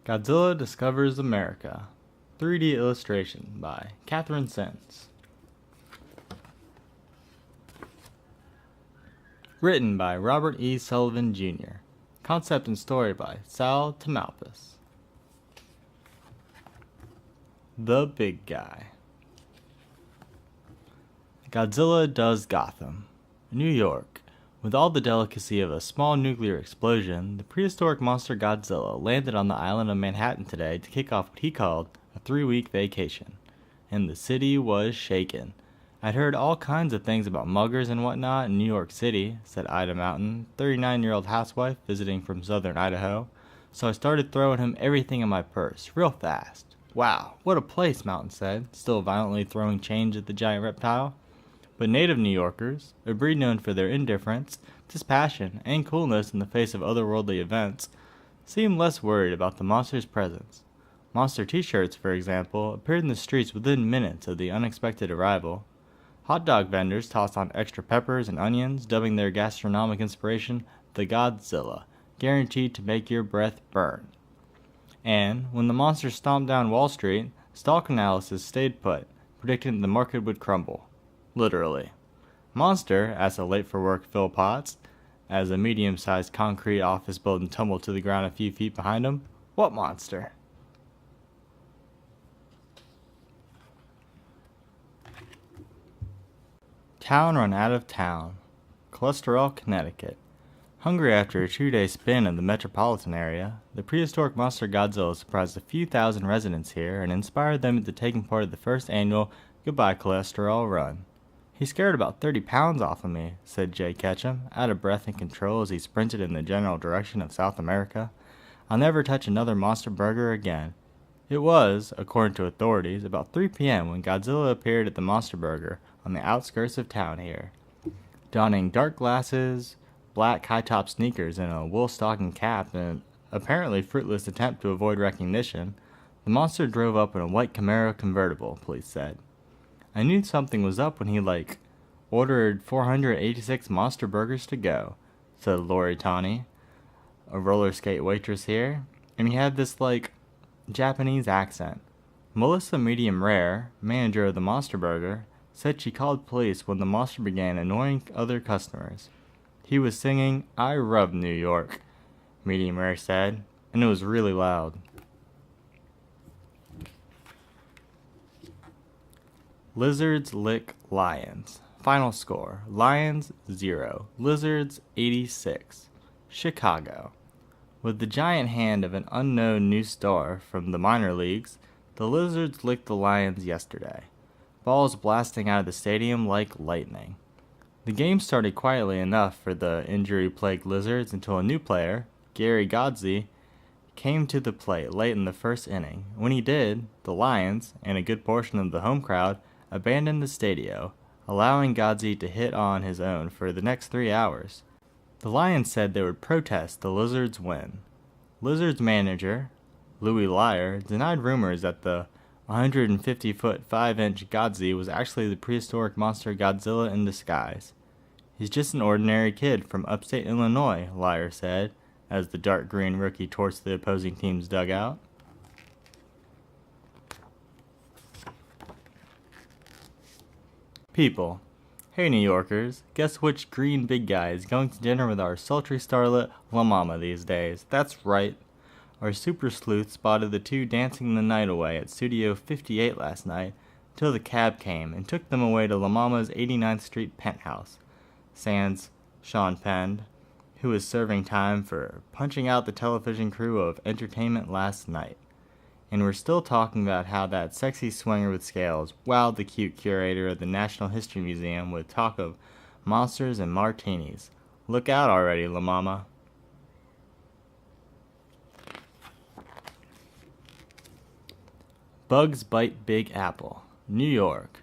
Godzilla Discovers America. 3D illustration by Catherine Sens. Written by Robert E. Sullivan, Jr. Concept and story by Sal Tamalpais. The Big Guy. Godzilla does Gotham. New York. With all the delicacy of a small nuclear explosion, the prehistoric monster Godzilla landed on the island of Manhattan today to kick off what he called a 3-week vacation. And the city was shaken. I'd heard all kinds of things about muggers and whatnot in New York City, said Ida Mountain, 39-year-old housewife visiting from southern Idaho. So I started throwing him everything in my purse, real fast. Wow, what a place, Mountain said, still violently throwing change at the giant reptile. But native New Yorkers, a breed known for their indifference, dispassion, and coolness in the face of otherworldly events, seemed less worried about the monster's presence. Monster t-shirts, for example, appeared in the streets within minutes of the unexpected arrival. Hot dog vendors tossed on extra peppers and onions, dubbing their gastronomic inspiration the Godzilla, guaranteed to make your breath burn. And when the monster stomped down Wall Street, stock analysis stayed put, predicting the market would crumble. Literally. Monster, asked a late-for-work Phil Potts, as a medium-sized concrete office building tumbled to the ground a few feet behind him. What monster? Town run out of town. Cholesterol, Connecticut. Hungry after a 2-day spin in the metropolitan area, the prehistoric monster Godzilla surprised a few thousand residents here and inspired them into taking part of the first annual Goodbye Cholesterol Run. He scared about 30 pounds off of me, said Jay Ketchum, out of breath and control as he sprinted in the general direction of South America. I'll never touch another monster burger again. It was, according to authorities, about 3 p.m. when Godzilla appeared at the Monster Burger on the outskirts of town here. Donning dark glasses, black high-top sneakers, and a wool stocking cap in an apparently fruitless attempt to avoid recognition, the monster drove up in a white Camaro convertible, police said. I knew something was up when he, ordered 486 monster burgers to go, said Lori Tawny, a roller skate waitress here, and he had this, Japanese accent. Melissa Medium Rare, manager of the Monster Burger, said she called police when the monster began annoying other customers. He was singing, I Rub New York, Medium Rare said, and it was really loud. Lizards lick lions. Final score, Lions 0, Lizards 86. Chicago. With the giant hand of an unknown new star from the minor leagues, the Lizards licked the Lions yesterday, balls blasting out of the stadium like lightning. The game started quietly enough for the injury-plagued Lizards until a new player, Gary Godsey, came to the plate late in the first inning. When he did, the Lions, and a good portion of the home crowd, abandoned the stadio, allowing Godsey to hit on his own for the next 3 hours. The Lions said they would protest the Lizards' win. Lizards manager, Louis Lyer, denied rumors that the 150-foot 5-inch Godsey was actually the prehistoric monster Godzilla in disguise. He's just an ordinary kid from upstate Illinois, Lyer said, as the dark green rookie torched the opposing team's dugout. People. Hey New Yorkers, guess which green big guy is going to dinner with our sultry starlet La Mama these days? That's right. Our super sleuth spotted the two dancing the night away at Studio 58 last night until the cab came and took them away to La Mama's 89th Street penthouse. Sans Sean penned, who was serving time for punching out the television crew of Entertainment Last Night. And we're still talking about how that sexy swinger with scales wowed the cute curator of the National History Museum with talk of monsters and martinis. Look out already, La Mama. Bugs Bite Big Apple, New York.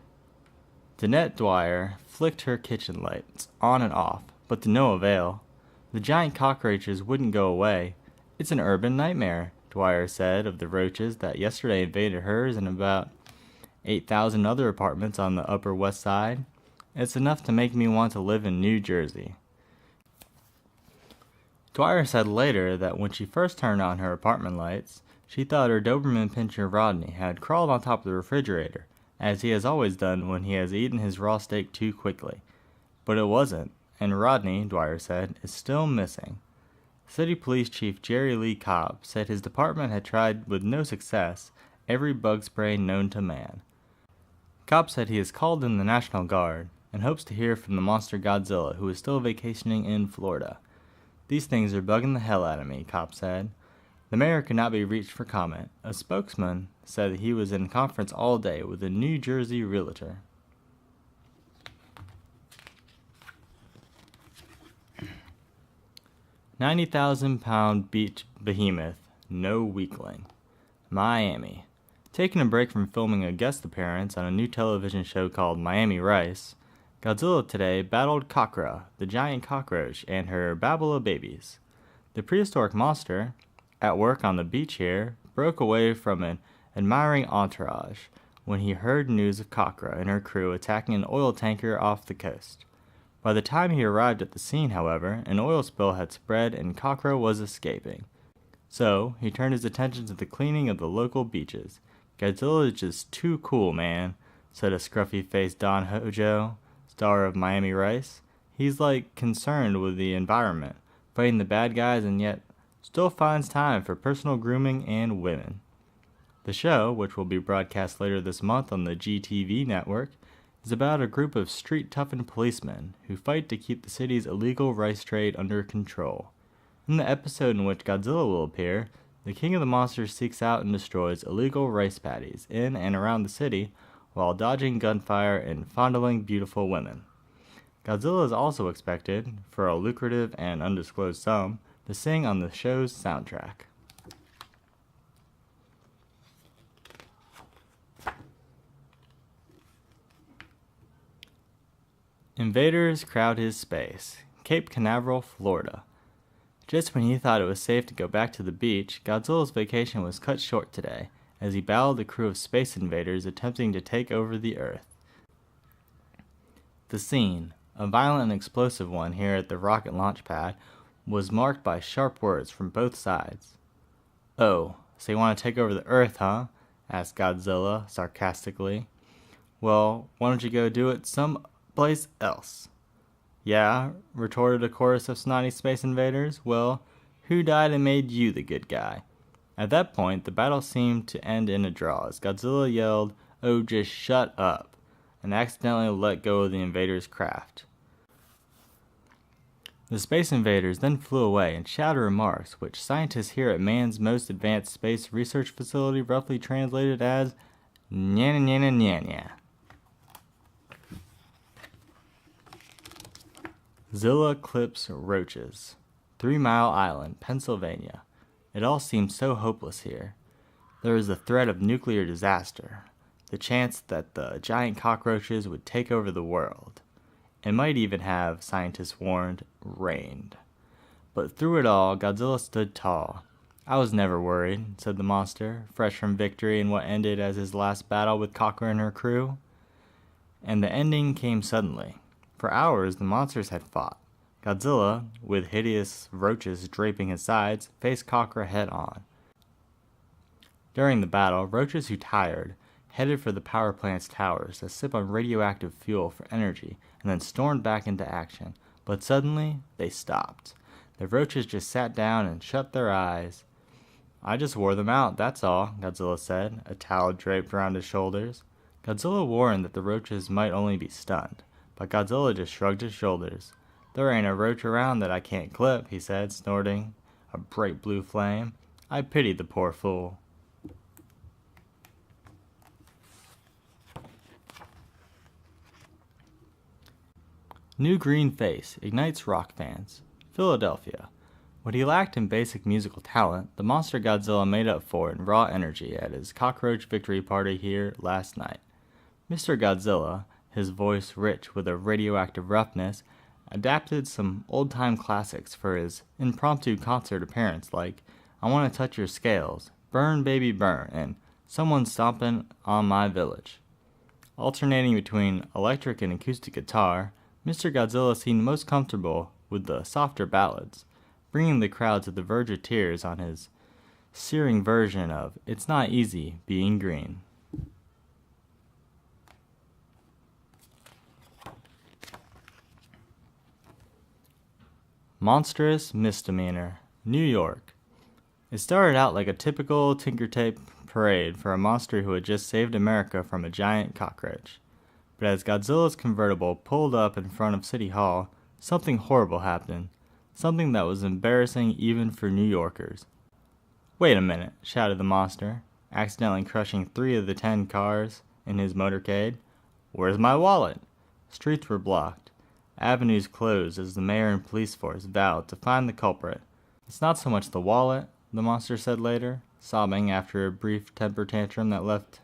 Danette Dwyer flicked her kitchen lights on and off, but to no avail. The giant cockroaches wouldn't go away. It's an urban nightmare, Dwyer said of the roaches that yesterday invaded hers and about 8,000 other apartments on the Upper West Side. It's enough to make me want to live in New Jersey. Dwyer said later that when she first turned on her apartment lights, she thought her Doberman Pinscher Rodney had crawled on top of the refrigerator, as he has always done when he has eaten his raw steak too quickly. But it wasn't, and Rodney, Dwyer said, is still missing. City Police Chief Jerry Lee Cobb said his department had tried with no success every bug spray known to man. Cobb said he has called in the National Guard and hopes to hear from the monster Godzilla, who is still vacationing in Florida. These things are bugging the hell out of me, Cobb said. The mayor could not be reached for comment. A spokesman said that he was in conference all day with a New Jersey realtor. £90,000 beach behemoth, no weakling. Miami. Taking a break from filming a guest appearance on a new television show called Miami Rice, Godzilla today battled Cockra, the giant cockroach, and her babble of babies. The prehistoric monster, at work on the beach here, broke away from an admiring entourage when he heard news of Cockra and her crew attacking an oil tanker off the coast. By the time he arrived at the scene, however, an oil spill had spread and Cockra was escaping. So, he turned his attention to the cleaning of the local beaches. Godzilla is just too cool, man, said a scruffy-faced Don Hojo, star of Miami Rice. He's like concerned with the environment, fighting the bad guys, and yet still finds time for personal grooming and women. The show, which will be broadcast later this month on the GTV network, is about a group of street-toughened policemen who fight to keep the city's illegal rice trade under control. In the episode in which Godzilla will appear, the king of the monsters seeks out and destroys illegal rice paddies in and around the city while dodging gunfire and fondling beautiful women. Godzilla is also expected, for a lucrative and undisclosed sum, to sing on the show's soundtrack. Invaders crowd his space. Cape Canaveral, Florida. Just when he thought it was safe to go back to the beach, Godzilla's vacation was cut short today, as he battled a crew of space invaders attempting to take over the Earth. The scene, a violent and explosive one here at the rocket launch pad, was marked by sharp words from both sides. "Oh, so you want to take over the Earth, huh?" asked Godzilla sarcastically. "Well, why don't you go do it someplace else?" "Yeah," retorted a chorus of snotty space invaders. "Well, who died and made you the good guy?" At that point, the battle seemed to end in a draw as Godzilla yelled, "Oh, just shut up," and accidentally let go of the invaders' craft. The space invaders then flew away and shouted remarks which scientists here at man's most advanced space research facility roughly translated as "nyana nyana nyana." Zilla clips roaches. 3 Mile Island, Pennsylvania. It all seems so hopeless here. There is the threat of nuclear disaster, the chance that the giant cockroaches would take over the world. It might even have, scientists warned, rained. But through it all, Godzilla stood tall. "I was never worried," said the monster, fresh from victory in what ended as his last battle with Cockra and her crew. And the ending came suddenly. For hours, the monsters had fought. Godzilla, with hideous roaches draping his sides, faced Cockra head-on. During the battle, roaches who tired headed for the power plant's towers to sip on radioactive fuel for energy and then stormed back into action. But suddenly, they stopped. The roaches just sat down and shut their eyes. "I just wore them out, that's all," Godzilla said, a towel draped around his shoulders. Godzilla warned that the roaches might only be stunned, but Godzilla just shrugged his shoulders. "There ain't a roach around that I can't clip," he said, snorting a bright blue flame. I pitied the poor fool. New green face ignites rock fans. Philadelphia. What he lacked in basic musical talent, the monster Godzilla made up for in raw energy at his cockroach victory party here last night. Mr. Godzilla, his voice rich with a radioactive roughness, adapted some old-time classics for his impromptu concert appearance like "I Want to Touch Your Scales," "Burn Baby Burn," and "Someone Stompin' on My Village." Alternating between electric and acoustic guitar, Mr. Godzilla seemed most comfortable with the softer ballads. bringing the crowd to the verge of tears on his searing version of "It's Not Easy Being Green." Monstrous Misdemeanor, New York. It started out like a typical Tinker Tape parade for a monster who had just saved America from a giant cockroach. But as Godzilla's convertible pulled up in front of City Hall, something horrible happened. Something that was embarrassing even for New Yorkers. "Wait a minute," shouted the monster, accidentally crushing 3 of the 10 cars in his motorcade. "Where's my wallet?" Streets were blocked. Avenues closed as the mayor and police force vowed to find the culprit. "It's not so much the wallet," the monster said later, sobbing after a brief temper tantrum that left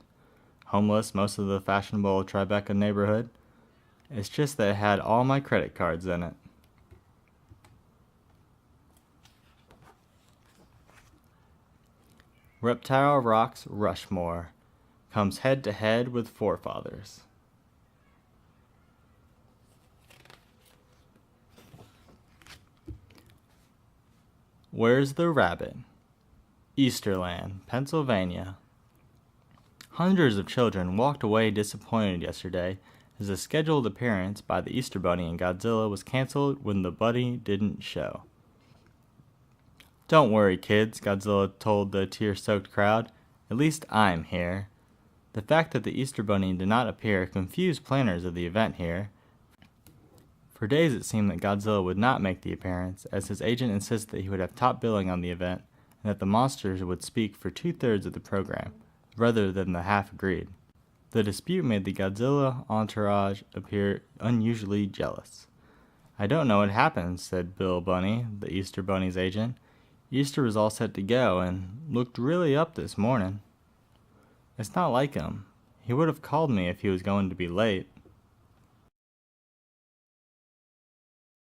homeless most of the fashionable Tribeca neighborhood. "It's just that it had all my credit cards in it." Reptile Rock's Rushmore comes head to head with Forefathers. Where's the Rabbit? Easterland, Pennsylvania. Hundreds of children walked away disappointed yesterday as a scheduled appearance by the Easter Bunny in Godzilla was canceled when the bunny didn't show. "Don't worry, kids," Godzilla told the tear-soaked crowd. "At least I'm here." The fact that the Easter Bunny did not appear confused planners of the event here. For days it seemed that Godzilla would not make the appearance, as his agent insisted that he would have top billing on the event, and that the monsters would speak for 2/3 of the program, rather than the half agreed. The dispute made the Godzilla entourage appear unusually jealous. "I don't know what happened," said Bill Bunny, the Easter Bunny's agent. "Easter was all set to go, and looked really up this morning." "It's not like him. He would have called me if he was going to be late."